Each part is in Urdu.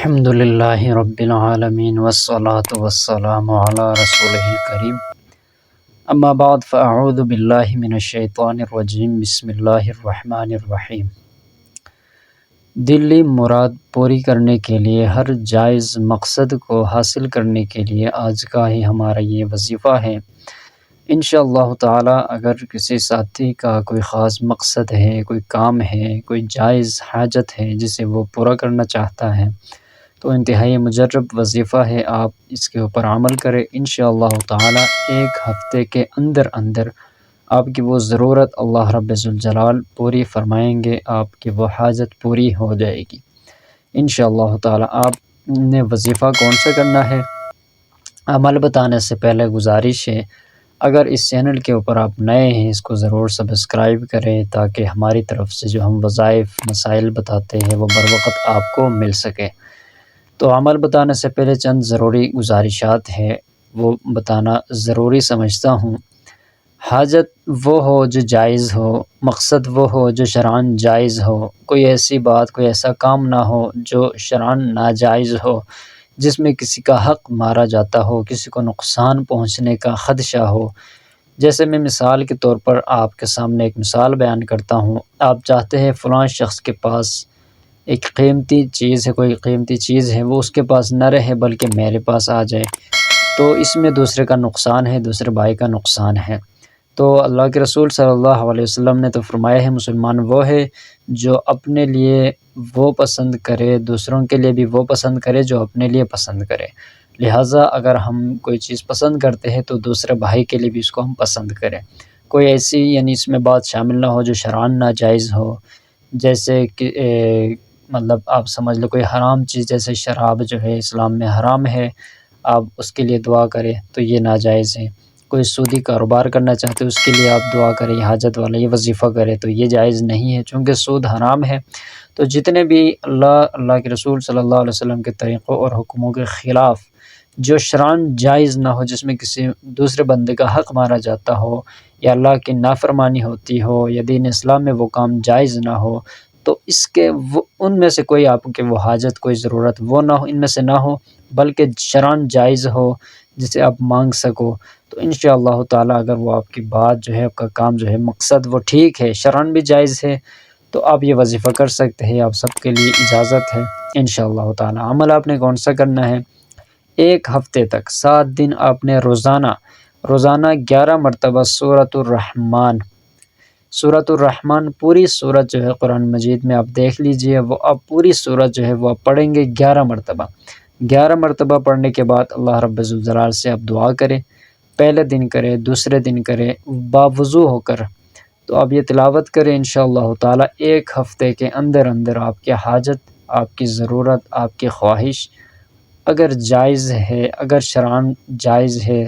الحمد للہ رب العالمین والصلاة والسلام علی رسولہ الکریم اما بعد فاعوذ باللہ من الشیطان الرجیم بسم اللہ الرحمن الرحیم۔ دلی مراد پوری کرنے کے لیے، ہر جائز مقصد کو حاصل کرنے کے لیے آج کا ہی ہمارا یہ وظیفہ ہے۔ انشاءاللہ تعالی اگر کسی ساتھی کا کوئی خاص مقصد ہے، کوئی کام ہے، کوئی جائز حاجت ہے جسے وہ پورا کرنا چاہتا ہے، تو انتہائی مجرب وظیفہ ہے، آپ اس کے اوپر عمل کریں۔ انشاءاللہ تعالی ایک ہفتے کے اندر اندر آپ کی وہ ضرورت اللہ رب ذوالجلال پوری فرمائیں گے، آپ کی وہ حاجت پوری ہو جائے گی انشاءاللہ تعالی۔ آپ نے وظیفہ کون سا کرنا ہے، عمل بتانے سے پہلے گزارش ہے، اگر اس چینل کے اوپر آپ نئے ہیں اس کو ضرور سبسکرائب کریں تاکہ ہماری طرف سے جو ہم وظائف مسائل بتاتے ہیں وہ بروقت آپ کو مل سکے۔ تو عمل بتانے سے پہلے چند ضروری گزارشات ہے، وہ بتانا ضروری سمجھتا ہوں۔ حاجت وہ ہو جو جائز ہو، مقصد وہ ہو جو شرعاً جائز ہو، کوئی ایسی بات، کوئی ایسا کام نہ ہو جو شرعاً ناجائز ہو، جس میں کسی کا حق مارا جاتا ہو، کسی کو نقصان پہنچنے کا خدشہ ہو۔ جیسے میں مثال کے طور پر آپ کے سامنے ایک مثال بیان کرتا ہوں، آپ چاہتے ہیں فلاں شخص کے پاس ایک قیمتی چیز ہے، کوئی قیمتی چیز ہے، وہ اس کے پاس نہ رہے بلکہ میرے پاس آ جائے، تو اس میں دوسرے کا نقصان ہے، دوسرے بھائی کا نقصان ہے۔ تو اللہ کے رسول صلی اللہ علیہ وسلم نے تو فرمایا ہے، مسلمان وہ ہے جو اپنے لیے وہ پسند کرے، دوسروں کے لیے بھی وہ پسند کرے جو اپنے لیے پسند کرے۔ لہٰذا اگر ہم کوئی چیز پسند کرتے ہیں تو دوسرے بھائی کے لیے بھی اس کو ہم پسند کریں۔ کوئی ایسی یعنی اس میں بات شامل نہ ہو جو شرعاً ناجائز ہو، جیسے کہ مطلب آپ سمجھ لو کوئی حرام چیز، جیسے شراب جو ہے اسلام میں حرام ہے، آپ اس کے لیے دعا کریں تو یہ ناجائز ہے۔ کوئی سودی کاروبار کرنا چاہتے اس کے لیے آپ دعا کریں، حاجت والا یہ وظیفہ کرے تو یہ جائز نہیں ہے، چونکہ سود حرام ہے۔ تو جتنے بھی اللہ کے رسول صلی اللہ علیہ وسلم کے طریقوں اور حکموں کے خلاف جو شرعاً جائز نہ ہو، جس میں کسی دوسرے بندے کا حق مارا جاتا ہو یا اللہ کی نافرمانی ہوتی ہو یا دین اسلام میں وہ کام جائز نہ ہو، تو اس کے ان میں سے کوئی آپ کے وہ حاجت، کوئی ضرورت وہ نہ ہو، ان میں سے نہ ہو، بلکہ شرعاً جائز ہو جسے آپ مانگ سکو، تو انشاءاللہ تعالی اگر وہ آپ کی بات جو ہے، آپ کا کام جو ہے، مقصد وہ ٹھیک ہے، شرعاً بھی جائز ہے، تو آپ یہ وظیفہ کر سکتے ہیں، آپ سب کے لیے اجازت ہے انشاءاللہ تعالی۔ عمل آپ نے کون سا کرنا ہے، ایک ہفتے تک 7 دن آپ نے روزانہ 11 مرتبہ سورۃ الرحمن پوری سورت جو ہے قرآن مجید میں آپ دیکھ لیجئے، وہ آپ پوری سورت جو ہے وہ آپ پڑھیں گے 11 مرتبہ۔ 11 مرتبہ پڑھنے کے بعد اللہ رب ذوالجلال سے آپ دعا کریں، پہلے دن کریں، دوسرے دن کریں، باوضو ہو کر، تو آپ یہ تلاوت کریں انشاءاللہ تعالی۔ ایک ہفتے کے اندر اندر آپ کی حاجت، آپ کی ضرورت، آپ کی خواہش اگر جائز ہے، اگر شرعاً جائز ہے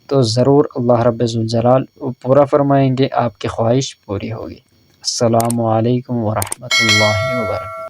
تو ضرور اللہ رب ذوالجلال پورا فرمائیں گے، آپ کی خواہش پوری ہوگی۔ السلام علیکم ورحمۃ اللہ وبرکاتہ۔